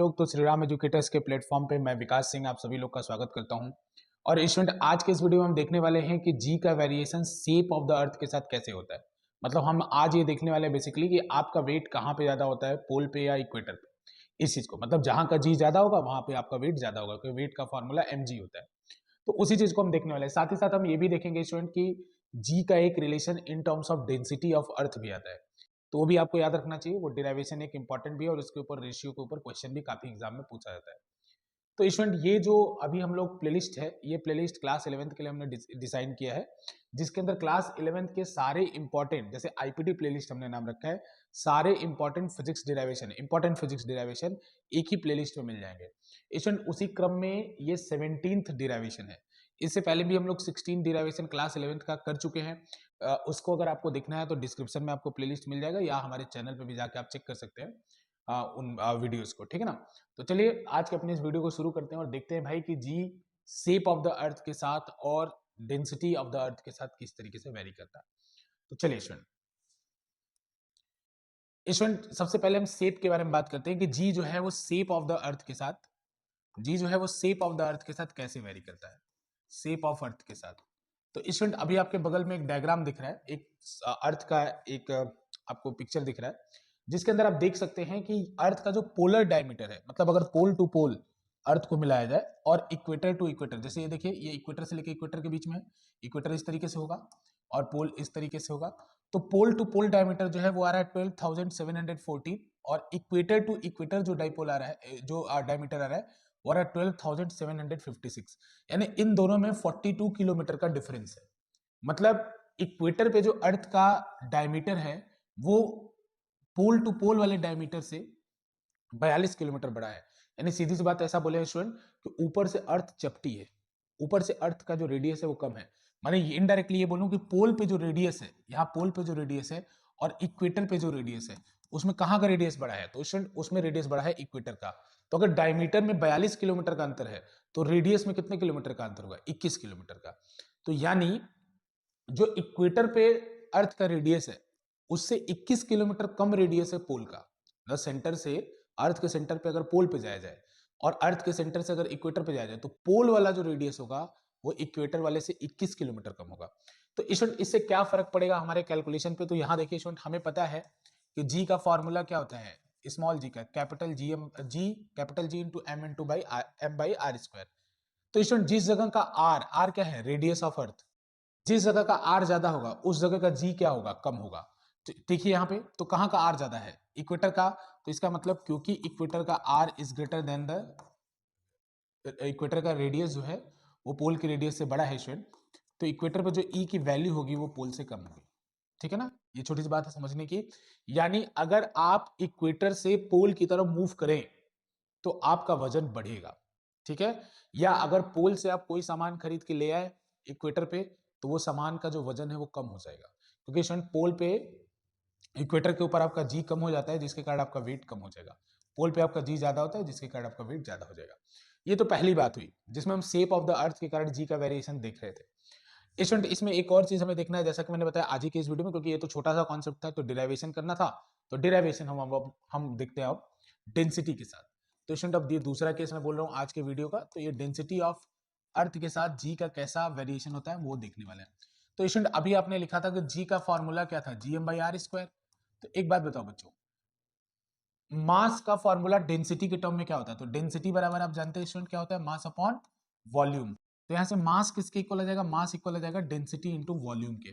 लोग। तो श्री राम एजुकेटर्स के प्लेटफॉर्म पे मैं विकास सिंह आप सभी लोग का स्वागत करता हूं। और स्टूडेंट, आज के इस वीडियो में हम देखने वाले हैं कि जी का variation shape of the earth के साथ कैसे होता है। मतलब हम आज ये देखने वाले हैं बेसिकली कि आपका वेट कहाँ पे ज्यादा होता है, पोल पे या इक्वेटर पे। इस चीज को मतलब जहां का जी ज्यादा होगा वहां पे आपका वेट ज्यादा होगा, क्योंकि वेट का फॉर्मूला mg होता है। तो उसी चीज को हम देखने वाले हैं। साथ ही साथ हम ये भी देखेंगे स्टूडेंट कि जी का एक relation in terms of density of अर्थ भी आता है, तो वो भी आपको याद रखना चाहिए। वो डिराइवेशन एक इंपॉर्टेंट भी है और इसके ऊपर रेशियो के ऊपर क्वेश्चन भी काफी एग्जाम में पूछा जाता है। तो स्टूडेंट, ये जो अभी हम लोग प्लेलिस्ट है, ये प्लेलिस्ट क्लास 11th के लिए हमने डिजाइन किया है, जिसके अंदर क्लास 11th के सारे इंपॉर्टेंट, जैसे आईपीडी प्लेलिस्ट हमने नाम रखा है, सारे इंपॉर्टेंट फिजिक्स डिराइवेशन एक ही प्लेलिस्ट में मिल जाएंगे। स्टूडेंट, उसी क्रम में ये 17th डिराइवेशन है। इससे पहले भी हम लोग 16 डिराइवेशन क्लास 11th का कर चुके हैं। उसको अगर आपको देखना है तो डिस्क्रिप्शन में आपको प्लेलिस्ट मिल जाएगा, या हमारे चैनल पे भी जाके आप चेक कर सकते हैं उन वीडियोस को, ठीक है ना। तो चलिए आज के अपने इस वीडियो को शुरू करते हैं और देखते हैं भाई कि जी शेप ऑफ द अर्थ के साथ और डेंसिटी ऑफ द अर्थ के साथ किस तरीके से वेरी करता है। तो चलिए स्टूडेंट, सबसे पहले हम शेप के बारे में बात करते हैं कि जी जो है वो शेप ऑफ द अर्थ के साथ, जी जो है वो शेप ऑफ द अर्थ के साथ कैसे वेरी करता है, शेप ऑफ अर्थ के साथ। तो स्टूडेंट, अभी आपके बगल में एक डायग्राम दिख रहा है, एक अर्थ का एक आपको पिक्चर दिख रहा है, जिसके अंदर आप देख सकते हैं कि अर्थ का जो पोलर डायमीटर है, मतलब अगर पोल टू पोल अर्थ को मिलाया जाए और इक्वेटर टू इक्वेटर, जैसे ये देखिए, ये इक्वेटर से लेकर इक्वेटर के बीच में है, इक्वेटर इस तरीके से होगा और पोल इस तरीके से होगा। तो पोल टू पोल डायमीटर जो है वो आ रहा है 12,714, और इक्वेटर टू इक्वेटर जो डाइपोल आ रहा है, जो डायमीटर आ रहा है वो आ रहा है 12,756। यानी इन दोनों में 42 किलोमीटर का डिफरेंस है। मतलब इक्वेटर पे जो अर्थ का डायमीटर है वो पोल टू पोल वाले डायमीटर से 42 किलोमीटर बड़ा है। यानी सीधी सी बात ऐसा बोले स्टूडेंट कि ऊपर से अर्थ चपटी है, ऊपर से अर्थ का जो रेडियस है वो कम है। माने इनडायरेक्टली ये बोलूं कि पोल पे जो रेडियस है, यहाँ पोल पे जो रेडियस है और इक्वेटर पे जो रेडियस है, उसमें कहाँ का रेडियस बड़ा है, तो स्टूडेंट उसमें रेडियस बड़ा है इक्वेटर का। तो अगर डायमीटर में 42 किलोमीटर का अंतर है तो रेडियस में कितने किलोमीटर का अंतर होगा, 21 किलोमीटर का। तो यानी जो इक्वेटर पे अर्थ का रेडियस है उससे 21 किलोमीटर कम रेडियस है पोल का। मतलब सेंटर से, अर्थ के सेंटर पे अगर पोल पे जाया जाए और अर्थ के सेंटर से अगर इक्वेटर पे जाया जाए तो पोल वाला जो रेडियस होगा वो इक्वेटर वाले से 21 किलोमीटर कम होगा। तो स्टूडेंट, इससे क्या फर्क पड़ेगा हमारे कैलकुलेशन पे, तो यहाँ देखिए स्टूडेंट, हमें पता है कि जी का फॉर्मूला क्या होता है, स्मॉल जी का capital G M G, capital G into M into by M by R square. तो स्टूडेंट, जिस जगह का आर, आर क्या है, रेडियस ऑफ अर्थ, जिस जगह का आर ज्यादा होगा उस जगह का जी क्या होगा, कम होगा। तो देखिए यहाँ पे, तो कहाँ का आर ज्यादा है, इक्वेटर का। तो इसका मतलब क्योंकि इक्वेटर का R is greater than the, equator का रेडियस जो है वो पोल के रेडियस से बड़ा है स्टूडेंट, तो इक्वेटर पे जो ई की वैल्यू होगी वो पोल से कम होगी। ठीक है ना, ये छोटी सी बात है समझने की। यानी अगर आप इक्वेटर से पोल की तरफ मूव करें तो आपका वजन बढ़ेगा, ठीक है। या अगर पोल से आप कोई सामान खरीद के ले आए इक्वेटर पे, तो वो सामान का जो वजन है वो कम हो जाएगा, क्योंकि स्टूडेंट पोल पे, इक्वेटर के ऊपर आपका जी कम हो जाता है जिसके कारण आपका वेट कम हो जाएगा, पोल पे आपका जी ज्यादा होता है जिसके कारण आपका वेट ज्यादा हो जाएगा। ये तो पहली बात हुई जिसमें हम शेप ऑफ द अर्थ के कारण जी का वेरिएशन देख रहे थे। स्टूडेंट, इसमें एक और चीज हमें देखना है, जैसा कि मैंने बताया आज ही के इस वीडियो में, क्योंकि ये तो छोटा सा कॉन्सेप्ट था तो डिराइवेशन करना था, तो डिराइवेशन हम देखते हैं अब डेंसिटी के साथ। तो स्टूडेंट, अब ये दूसरा केस मैं बोल रहा हूँ आज के वीडियो का, तो ये डेंसिटी ऑफ अर्थ के साथ जी का कैसा वेरिएशन होता है वो देखने वाले हैं। तो स्टूडेंट, अभी आपने लिखा था कि जी का फॉर्मूला क्या था, G M by R square. तो एक बात बताओ बच्चों, मास का फॉर्मूला डेंसिटी के टर्म में क्या होता है, तो डेंसिटी बराबर आप जानते हैं स्टूडेंट क्या होता है, मास अपॉन वॉल्यूम। तो यहां से मास किसके इक्वल आ जाएगा, मास इक्वल आ जाएगा डेंसिटी इंटू वॉल्यूम के,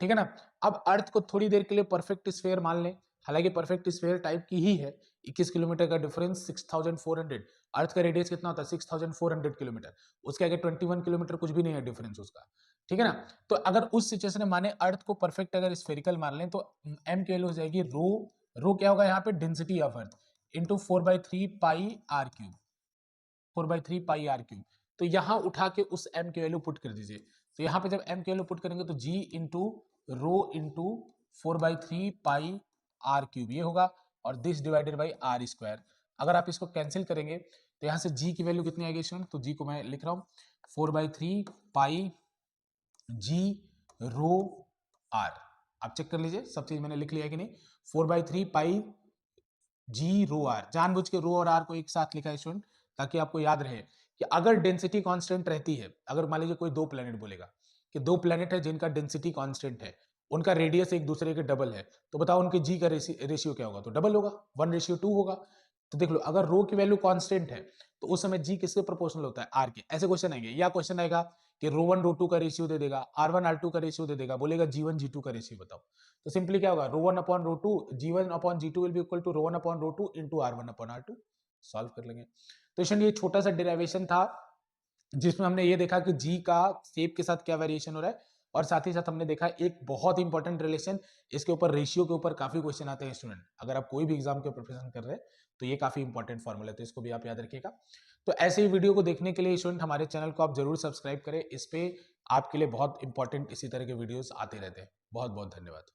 ठीक है ना। अब अर्थ को थोड़ी देर के लिए परफेक्ट स्फीयर मान लें, हालांकि परफेक्ट स्फीयर टाइप की ही है, 21 किलोमीटर का डिफरेंस, 6400, अर्थ का रेडियस कितना होता है 6400 किलोमीटर, उसके आगे 21 किलोमीटर कुछ भी नहीं है डिफरेंस उसका, ठीक है ना। तो अगर उस सिचुएशन में माने अर्थ को परफेक्ट अगर स्फेरिकल मान लें तो एम की वैल्यू हो जाएगी रो, रो क्या होगा यहाँ पे, density of earth into 4/3 pi R cube, 4/3 pi R cube. तो यहां उठा के उस m की वैल्यू पुट कर दीजिए। तो यहां पे जब m की वैल्यू पुट करेंगे तो g into rho into 4/3 pi R cube ये होगा, और this divided by R square. अगर आप इसको कैंसिल करेंगे तो यहां से g की वैल्यू कितनी आएगी स्टूडेंट, तो g को मैं लिख रहा हूं 4/3 पाई g रो r। आप चेक कर लीजिए सब चीज मैंने लिख लिया कि नहीं, 4/3 पाई जी रो आर, जानबूझ के रो और आर को एक साथ लिखा है स्टूडेंट, ताकि आपको याद रहे कि अगर डेंसिटी कांस्टेंट रहती है, अगर मान लीजिए कोई दो प्लेनेट बोलेगा कि दो प्लेनेट है जिनका डेंसिटी कांस्टेंट है, उनका रेडियस एक दूसरे के डबल है, तो बताओ उनके जी का रेशियो क्या होगा? तो डबल होगा, 1:2 होगा। तो देख लो, अगर रो की वैल्यू कांस्टेंट है तो उस समय जी किसके प्रोपोर्शनल होता है? आर के। ऐसे क्वेश्चन आएंगे, या क्वेश्चन आएगा कि रो 1 रो 2 का रेशियो दे देगा, R1 R2 का रेशियो दे देगा, बोलेगा G1 G2 का रेशियो बताओ। तो सिंपली क्या होगा, rho 1 upon rho 2, G1 upon G2 will be equal to rho 1 upon rho 2 into R1 upon R2। Solve कर लेंगे। तो इसलिए ये छोटा सा डेरिवेशन था जिसमें हमने ये देखा कि जी का शेप के साथ क्या वेरिएशन हो रहा है, और साथ ही साथ हमने देखा एक बहुत इंपॉर्टेंट रिलेशन, इसके ऊपर रेशियो के ऊपर काफी क्वेश्चन आते हैं स्टूडेंट, अगर आप कोई भी एग्जाम के प्रिपरेशन कर रहे हैं तो ये काफी इंपॉर्टेंट फॉर्मूला है, तो इसको भी आप याद रखिएगा। तो ऐसे ही वीडियो को देखने के लिए स्टूडेंट हमारे चैनल को आप जरूर सब्सक्राइब करें, इस पे आपके लिए बहुत इंपॉर्टेंट इसी तरह के वीडियोस आते रहते हैं। बहुत बहुत धन्यवाद।